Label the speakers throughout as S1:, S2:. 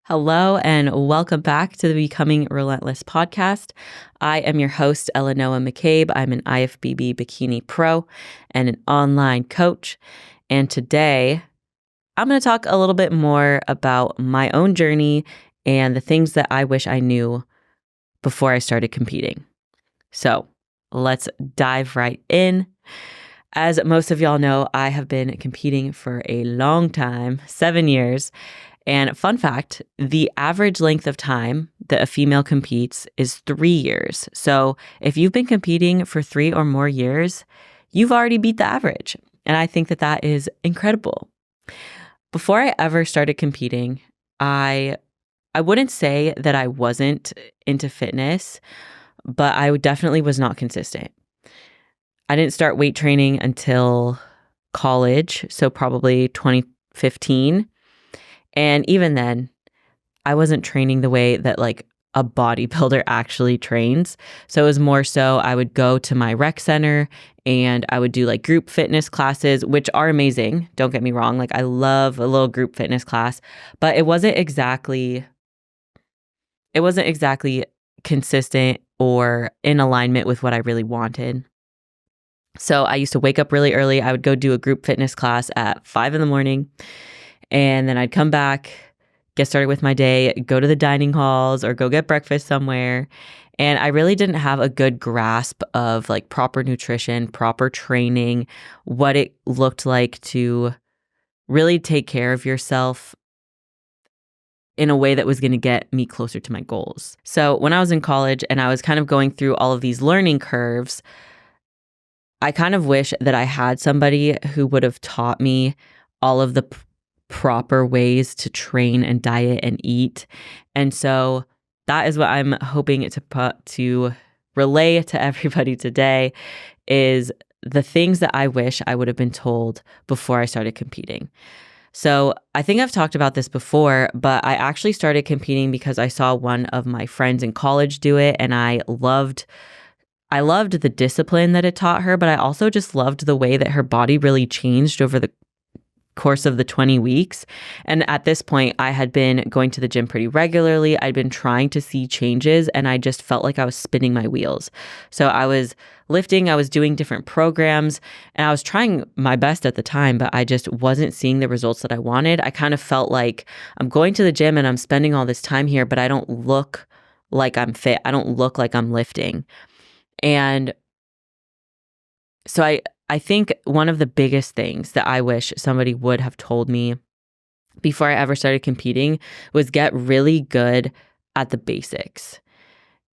S1: Hello and welcome back to the Becoming Relentless podcast. I am your host, Noa McCabe. I'm an IFBB bikini pro and an online coach. And today I'm going to talk a little bit more about my own journey and the things that I wish I knew before I started competing. So let's dive right in. As most of y'all know, I have been competing for a long time, 7 years. And fun fact, the average length of time that a female competes is 3 years. So if you've been competing for 3 or more years, you've already beat the average. And I think that that is incredible. Before I ever started competing, I wouldn't say that I wasn't into fitness, but I definitely was not consistent. I didn't start weight training until college, so probably 2015. And even then, I wasn't training the way that like a bodybuilder actually trains. So it was more so I would go to my rec center and I would do like group fitness classes, which are amazing. Don't get me wrong. Like I love a little group fitness class, but it wasn't exactly consistent or in alignment with what I really wanted. So I used to wake up really early. I would go do a group fitness class at 5 a.m. And then I'd come back, get started with my day, go to the dining halls or go get breakfast somewhere. And I really didn't have a good grasp of like proper nutrition, proper training, what it looked like to really take care of yourself in a way that was going to get me closer to my goals. So when I was in college and I was kind of going through all of these learning curves, I kind of wish that I had somebody who would have taught me all of the proper ways to train and diet and eat. And so that is what I'm hoping to relay to everybody today is the things that I wish I would have been told before I started competing. So I think I've talked about this before, but I actually started competing because I saw one of my friends in college do it and I loved the discipline that it taught her, but I also just loved the way that her body really changed over the course of the 20 weeks. And at this point, I had been going to the gym pretty regularly. I'd been trying to see changes and I just felt like I was spinning my wheels. So I was lifting, I was doing different programs and I was trying my best at the time, but I just wasn't seeing the results that I wanted. I kind of felt like I'm going to the gym and I'm spending all this time here, but I don't look like I'm fit. I don't look like I'm lifting. And so I think one of the biggest things that I wish somebody would have told me before I ever started competing was get really good at the basics.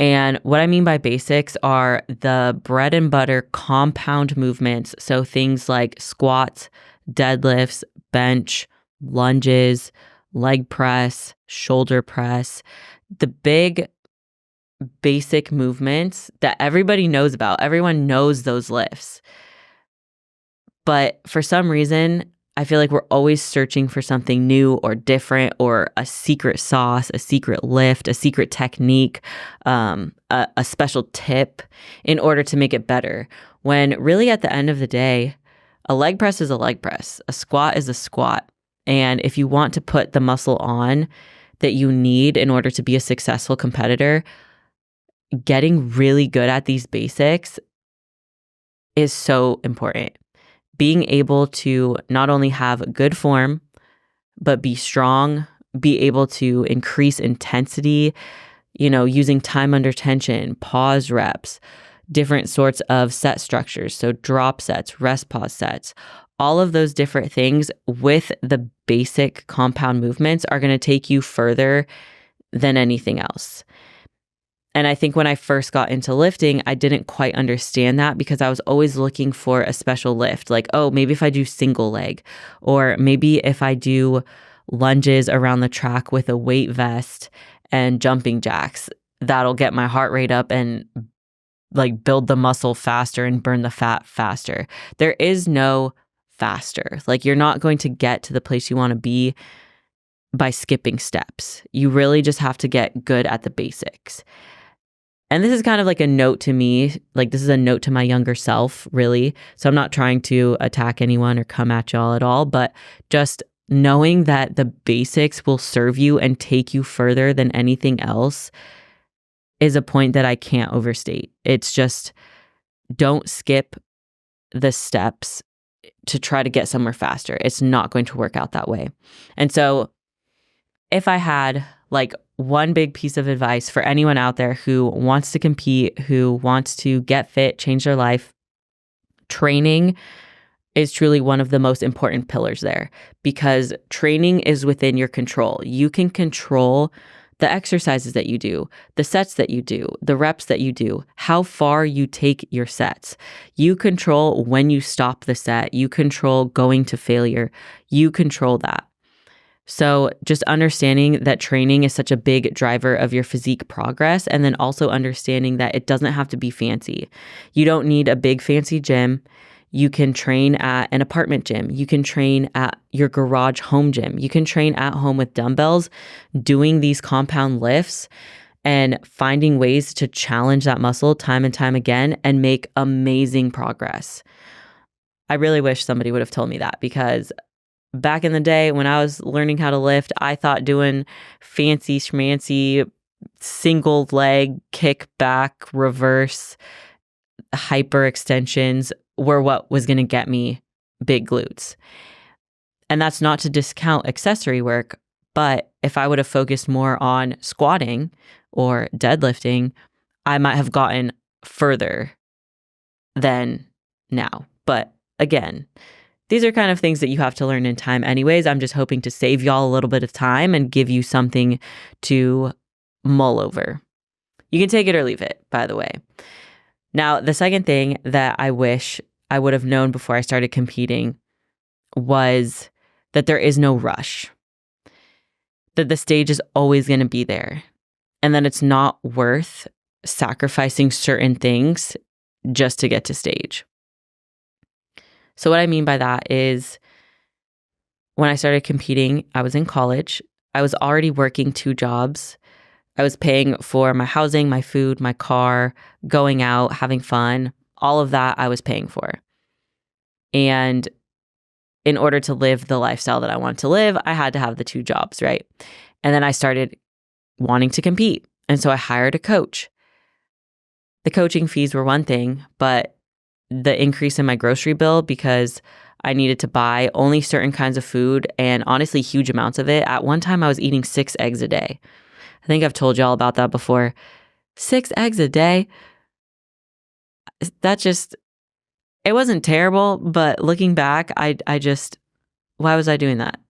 S1: And what I mean by basics are the bread and butter compound movements. So things like squats, deadlifts, bench, lunges, leg press, shoulder press, the big basic movements that everybody knows about. Everyone knows those lifts. But for some reason, I feel like we're always searching for something new or different or a secret sauce, a secret lift, a secret technique, a special tip in order to make it better. When really at the end of the day, a leg press is a leg press. A squat is a squat. And if you want to put the muscle on that you need in order to be a successful competitor, getting really good at these basics is so important. Being able to not only have good form, but be strong, be able to increase intensity, using time under tension, pause reps, different sorts of set structures. So drop sets, rest pause sets, all of those different things with the basic compound movements are going to take you further than anything else. And I think when I first got into lifting, I didn't quite understand that because I was always looking for a special lift. Like, oh, maybe if I do single leg, or maybe if I do lunges around the track with a weight vest and jumping jacks, that'll get my heart rate up and like build the muscle faster and burn the fat faster. There is no faster. Like you're not going to get to the place you want to be by skipping steps. You really just have to get good at the basics. And this is kind of like a note to me, like this is a note to my younger self, really. So I'm not trying to attack anyone or come at y'all at all, but just knowing that the basics will serve you and take you further than anything else is a point that I can't overstate. It's just, don't skip the steps to try to get somewhere faster. It's not going to work out that way. And so if I had like one big piece of advice for anyone out there who wants to compete, who wants to get fit, change their life, training is truly one of the most important pillars there, because training is within your control. You can control the exercises that you do, the sets that you do, the reps that you do, how far you take your sets. You control when you stop the set. You control going to failure. You control that. So just understanding that training is such a big driver of your physique progress, and then also understanding that it doesn't have to be fancy. You don't need a big fancy gym. You can train at an apartment gym. You can train at your garage home gym. You can train at home with dumbbells, doing these compound lifts and finding ways to challenge that muscle time and time again and make amazing progress. I really wish somebody would have told me that, because back in the day when I was learning how to lift, I thought doing fancy schmancy single leg kick back reverse hyper extensions were what was going to get me big glutes. And that's not to discount accessory work, but if I would have focused more on squatting or deadlifting, I might have gotten further than now. But again, these are kind of things that you have to learn in time anyways. I'm just hoping to save y'all a little bit of time and give you something to mull over. You can take it or leave it, by the way. Now, the second thing that I wish I would have known before I started competing was that there is no rush, that the stage is always going to be there, and that it's not worth sacrificing certain things just to get to stage. So what I mean by that is, when I started competing, I was in college. I was already working 2 jobs. I was paying for my housing, my food, my car, going out, having fun. All of that I was paying for. And in order to live the lifestyle that I wanted to live, I had to have the 2 jobs, right? And then I started wanting to compete. And so I hired a coach. The coaching fees were one thing, but the increase in my grocery bill, because I needed to buy only certain kinds of food and honestly huge amounts of it. At one time, I was eating 6 eggs a day. I think I've told y'all about that before. 6 eggs a day. That just, it wasn't terrible, but looking back, I just, why was I doing that?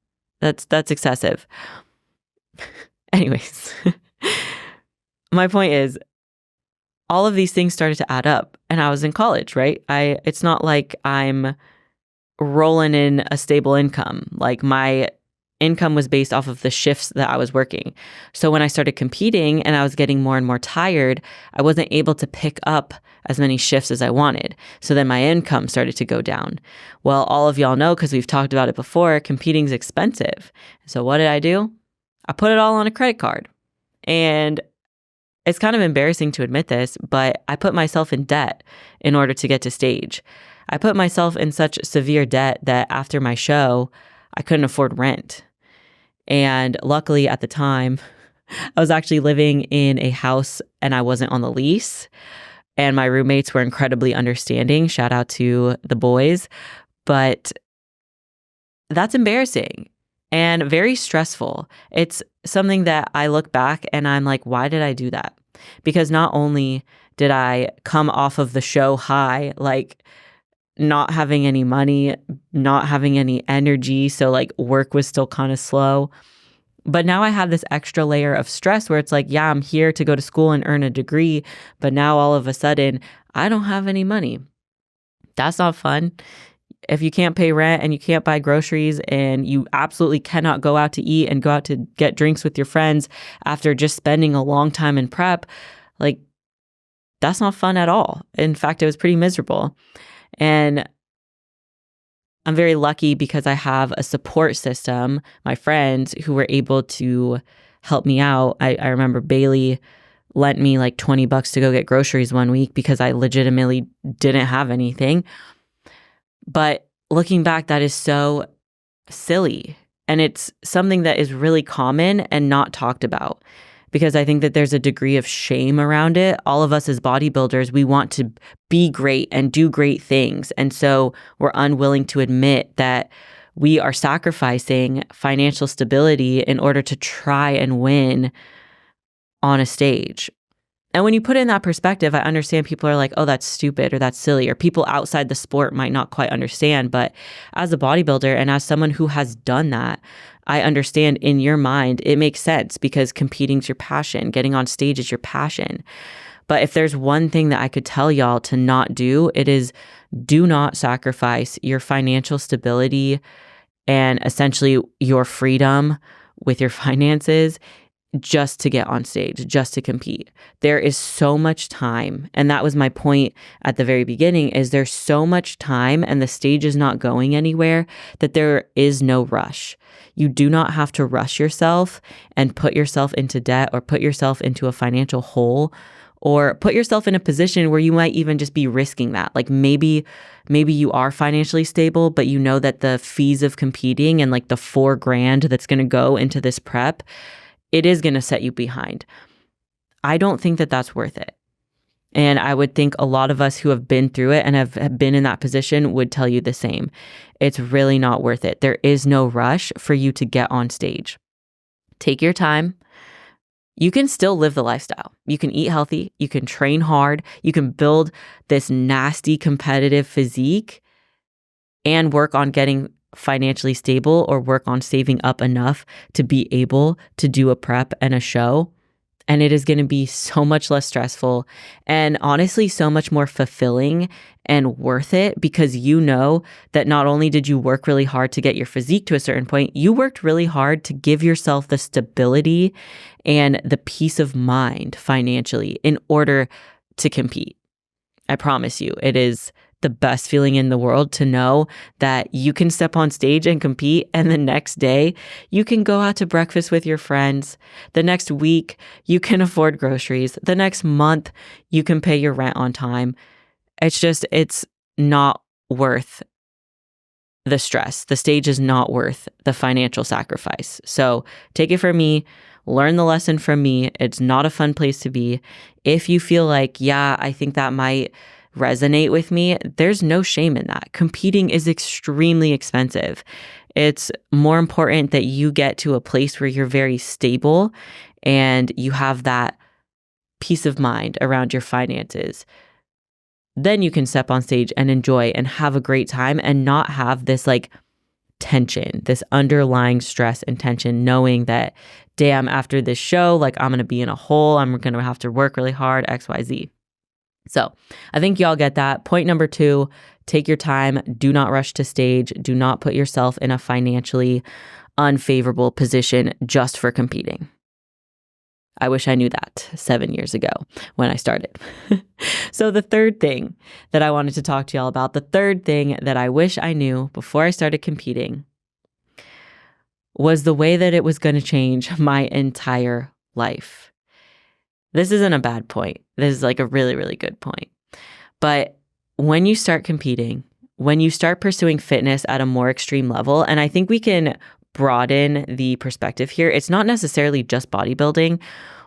S1: That's excessive. Anyways, my point is, all of these things started to add up, and I was in college, right? It's not like I'm rolling in a stable income. Like, my income was based off of the shifts that I was working. So when I started competing and I was getting more and more tired, I wasn't able to pick up as many shifts as I wanted. So then my income started to go down. Well, all of y'all know, because we've talked about it before, competing is expensive. So what did I do? I put it all on a credit card. And it's kind of embarrassing to admit this, but I put myself in debt in order to get to stage. I put myself in such severe debt that after my show, I couldn't afford rent. And luckily at the time, I was actually living in a house and I wasn't on the lease. And my roommates were incredibly understanding. Shout out to the boys. But that's embarrassing and very stressful. It's something that I look back and I'm like, why did I do that? Because not only did I come off of the show high, like not having any money, not having any energy, so like work was still kind of slow, but now I have this extra layer of stress where it's like, yeah, I'm here to go to school and earn a degree, but now all of a sudden I don't have any money. That's not fun. If you can't pay rent and you can't buy groceries and you absolutely cannot go out to eat and go out to get drinks with your friends after just spending a long time in prep, like that's not fun at all. In fact, it was pretty miserable. And I'm very lucky because I have a support system, my friends who were able to help me out. I remember Bailey lent me like $20 to go get groceries one week because I legitimately didn't have anything. But looking back, that is so silly. And it's something that is really common and not talked about, because I think that there's a degree of shame around it. All of us as bodybuilders, we want to be great and do great things. And so we're unwilling to admit that we are sacrificing financial stability in order to try and win on a stage. And when you put it in that perspective, I understand people are like, oh, that's stupid or that's silly, or people outside the sport might not quite understand. But as a bodybuilder and as someone who has done that, I understand in your mind, it makes sense because competing's your passion. Getting on stage is your passion. But if there's one thing that I could tell y'all to not do, it is do not sacrifice your financial stability and essentially your freedom with your finances just to get on stage, just to compete. There is so much time. And that was my point at the very beginning, is there's so much time and the stage is not going anywhere that there is no rush. You do not have to rush yourself and put yourself into debt or put yourself into a financial hole or put yourself in a position where you might even just be risking that. Like maybe you are financially stable, but you know that the fees of competing and like the $4,000 that's going to go into this prep, it is going to set you behind. I don't think that that's worth it. And I would think a lot of us who have been through it and have been in that position would tell you the same. It's really not worth it. There is no rush for you to get on stage. Take your time. You can still live the lifestyle. You can eat healthy. You can train hard. You can build this nasty competitive physique and work on getting financially stable or work on saving up enough to be able to do a prep and a show. And it is going to be so much less stressful and honestly so much more fulfilling and worth it, because you know that not only did you work really hard to get your physique to a certain point, you worked really hard to give yourself the stability and the peace of mind financially in order to compete. I promise you, it is the best feeling in the world to know that you can step on stage and compete, and the next day you can go out to breakfast with your friends. The next week you can afford groceries. The next month you can pay your rent on time. It's not worth the stress. The stage is not worth the financial sacrifice. So take it from me. Learn the lesson from me. It's not a fun place to be. If you feel like, yeah, I think that might resonate with me, there's no shame in that. Competing is extremely expensive. It's more important that you get to a place where you're very stable and you have that peace of mind around your finances. Then you can step on stage and enjoy and have a great time and not have this like tension, this underlying stress and tension, knowing that, damn, after this show, like I'm going to be in a hole. I'm going to have to work really hard, XYZ. So I think y'all get that. Point number 2, take your time. Do not rush to stage. Do not put yourself in a financially unfavorable position just for competing. I wish I knew that 7 years ago when I started. So the third thing that I wanted to talk to y'all about, the third thing that I wish I knew before I started competing, was the way that it was going to change my entire life. This isn't a bad point. This is like a really, really good point. But when you start competing, when you start pursuing fitness at a more extreme level, and I think we can broaden the perspective here, it's not necessarily just bodybuilding.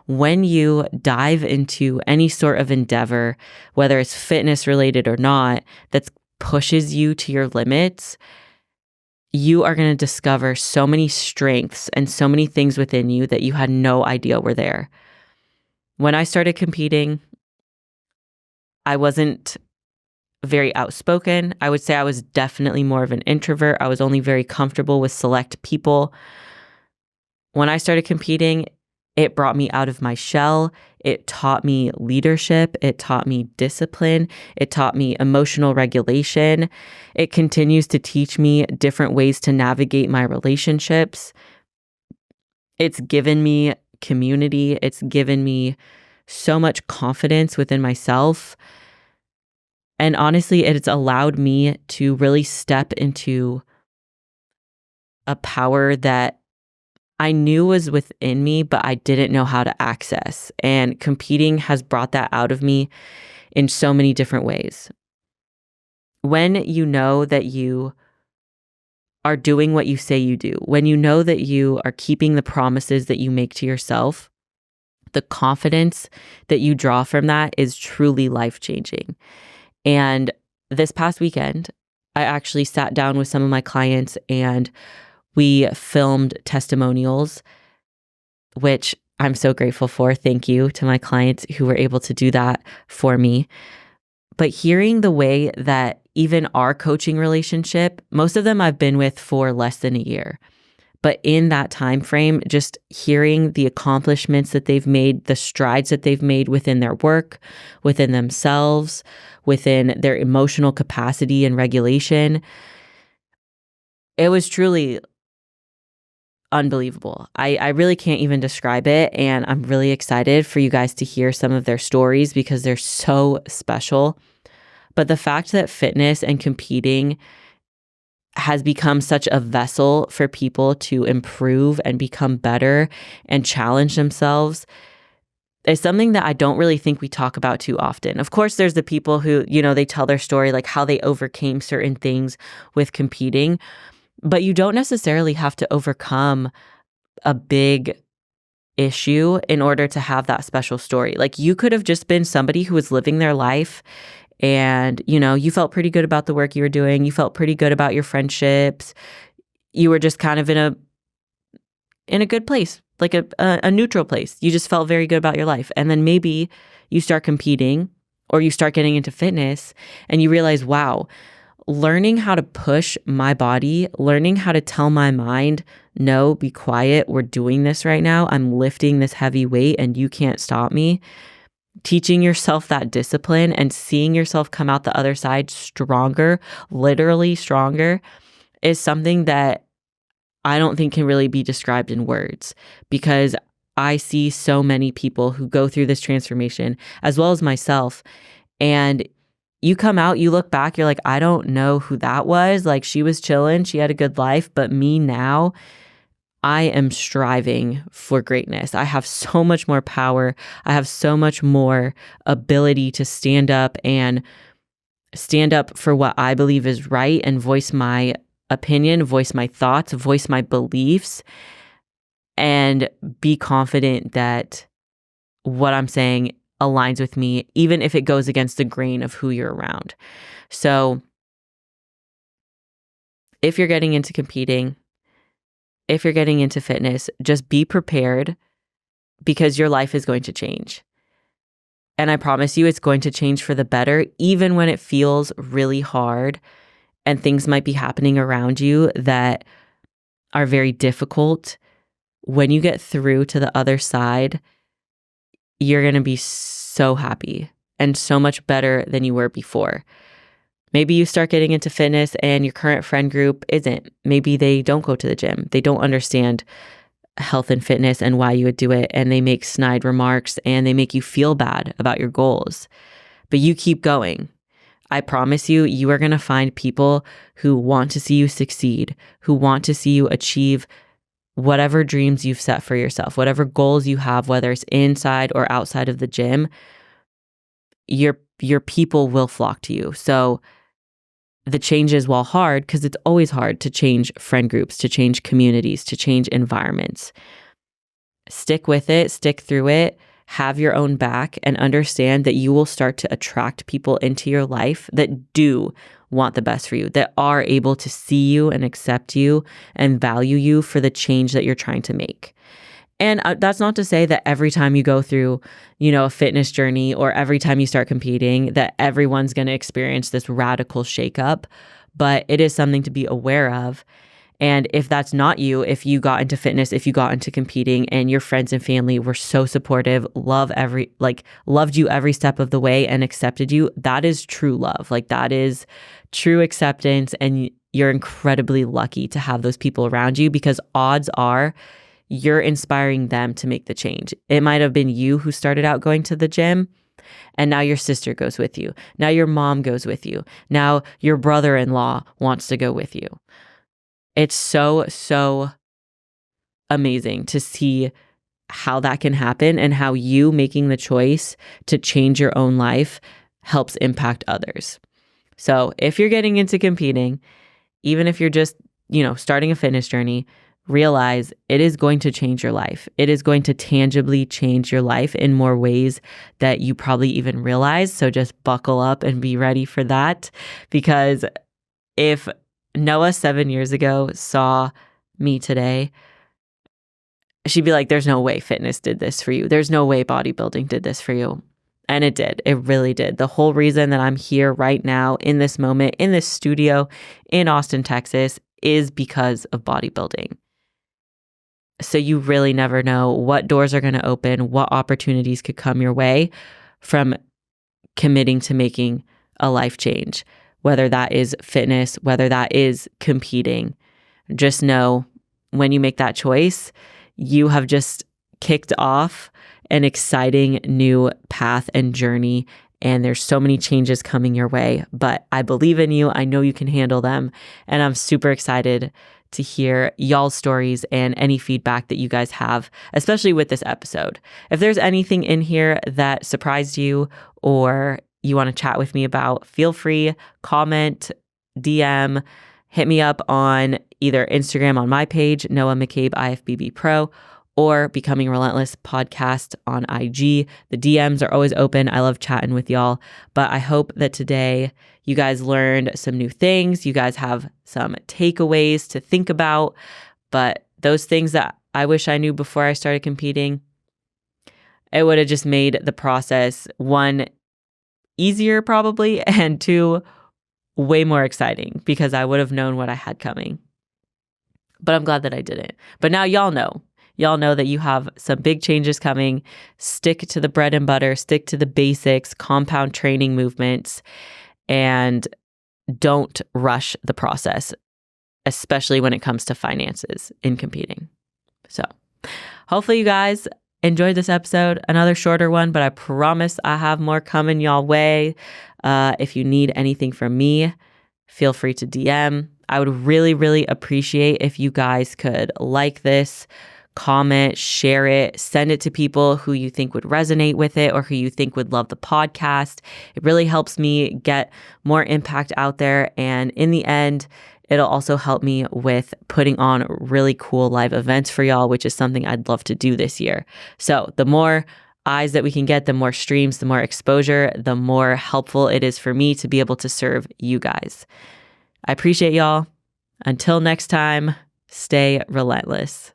S1: When you dive into any sort of endeavor, whether it's fitness related or not, that pushes you to your limits, you are going to discover so many strengths and so many things within you that you had no idea were there. When I started competing, I wasn't very outspoken. I would say I was definitely more of an introvert. I was only very comfortable with select people. When I started competing, it brought me out of my shell. It taught me leadership. It taught me discipline. It taught me emotional regulation. It continues to teach me different ways to navigate my relationships. It's given me community. It's given me so much confidence within myself. And honestly, it's allowed me to really step into a power that I knew was within me, but I didn't know how to access. And competing has brought that out of me in so many different ways. When you know that you are doing what you say you do, when you know that you are keeping the promises that you make to yourself, the confidence that you draw from that is truly life-changing. And this past weekend, I actually sat down with some of my clients and we filmed testimonials, which I'm so grateful for. Thank you to my clients who were able to do that for me. But hearing the way that even our coaching relationship, most of them I've been with for less than a year. But in that time frame, just hearing the accomplishments that they've made, the strides that they've made within their work, within themselves, within their emotional capacity and regulation, it was truly unbelievable. I really can't even describe it. And I'm really excited for you guys to hear some of their stories because they're so special. But the fact that fitness and competing has become such a vessel for people to improve and become better and challenge themselves is something that I don't really think we talk about too often. Of course, there's the people who, they tell their story, like how they overcame certain things with competing. But you don't necessarily have to overcome a big issue in order to have that special story. Like you could have just been somebody who was living their life and, you felt pretty good about the work you were doing. You felt pretty good about your friendships. You were just kind of in a good place, like a neutral place. You just felt very good about your life. And then maybe you start competing or you start getting into fitness and you realize, wow, learning how to push my body, learning how to tell my mind, no, be quiet. We're doing this right now. I'm lifting this heavy weight and you can't stop me. Teaching yourself that discipline and seeing yourself come out the other side stronger, literally stronger, is something that I don't think can really be described in words because I see so many people who go through this transformation as well as myself. And you come out, you look back, you're like, I don't know who that was. Like she was chilling, she had a good life, but me now, I am striving for greatness. I have so much more power. I have so much more ability to stand up for what I believe is right and voice my opinion, voice my thoughts, voice my beliefs, and be confident that what I'm saying aligns with me, even if it goes against the grain of who you're around. So if you're getting into competing, if you're getting into fitness, just be prepared because your life is going to change. And I promise you it's going to change for the better, even when it feels really hard and things might be happening around you that are very difficult. When you get through to the other side, you're going to be so happy and so much better than you were before. Maybe you start getting into fitness and your current friend group isn't. Maybe they don't go to the gym. They don't understand health and fitness and why you would do it. And they make snide remarks and they make you feel bad about your goals. But you keep going. I promise you, you are going to find people who want to see you succeed, who want to see you achieve whatever dreams you've set for yourself, whatever goals you have, whether it's inside or outside of the gym, your people will flock to you. So the changes, while hard, because it's always hard to change friend groups, to change communities, to change environments. Stick with it, stick through it, have your own back, and understand that you will start to attract people into your life that do want the best for you, that are able to see you and accept you and value you for the change that you're trying to make. And that's not to say that every time you go through, a fitness journey or every time you start competing, that everyone's going to experience this radical shakeup, but it is something to be aware of. And if that's not you, if you got into fitness, if you got into competing and your friends and family were so supportive, loved you every step of the way and accepted you, that is true love. Like that is true acceptance. And you're incredibly lucky to have those people around you because odds are you're inspiring them to make the change. It might have been you who started out going to the gym and now your sister goes with you. Now your mom goes with you. Now your brother-in-law wants to go with you. It's so, so amazing to see how that can happen and how you making the choice to change your own life helps impact others. So if you're getting into competing, even if you're just starting a fitness journey, realize it is going to change your life. It is going to tangibly change your life in more ways that you probably even realize. So just buckle up and be ready for that. Because if Noah 7 years ago saw me today, she'd be like, there's no way fitness did this for you. There's no way bodybuilding did this for you. And it did. It really did. The whole reason that I'm here right now in this moment, in this studio in Austin, Texas, is because of bodybuilding. So you really never know what doors are going to open, what opportunities could come your way from committing to making a life change, whether that is fitness, whether that is competing. Just know when you make that choice, you have just kicked off an exciting new path and journey. And there's so many changes coming your way, but I believe in you. I know you can handle them. And I'm super excited to hear y'all's stories and any feedback that you guys have, especially with this episode. If there's anything in here that surprised you or you want to chat with me about, feel free, comment, DM, hit me up on either Instagram on my page, Noa McCabe IFBB Pro, or Becoming Relentless podcast on IG. The DMs are always open. I love chatting with y'all. But I hope that today you guys learned some new things. You guys have some takeaways to think about. But those things that I wish I knew before I started competing, it would have just made the process, one, easier probably, and two, way more exciting because I would have known what I had coming. But I'm glad that I didn't. But now y'all know. Y'all know that you have some big changes coming. Stick to the bread and butter, stick to the basics, compound training movements, and don't rush the process, especially when it comes to finances in competing. So hopefully you guys enjoyed this episode. Another shorter one, but I promise I have more coming y'all way. If you need anything from me, feel free to DM. I would really, really appreciate if you guys could like this, comment, share it, send it to people who you think would resonate with it or who you think would love the podcast. It really helps me get more impact out there. And in the end, it'll also help me with putting on really cool live events for y'all, which is something I'd love to do this year. So the more eyes that we can get, the more streams, the more exposure, the more helpful it is for me to be able to serve you guys. I appreciate y'all. Until next time, stay relentless.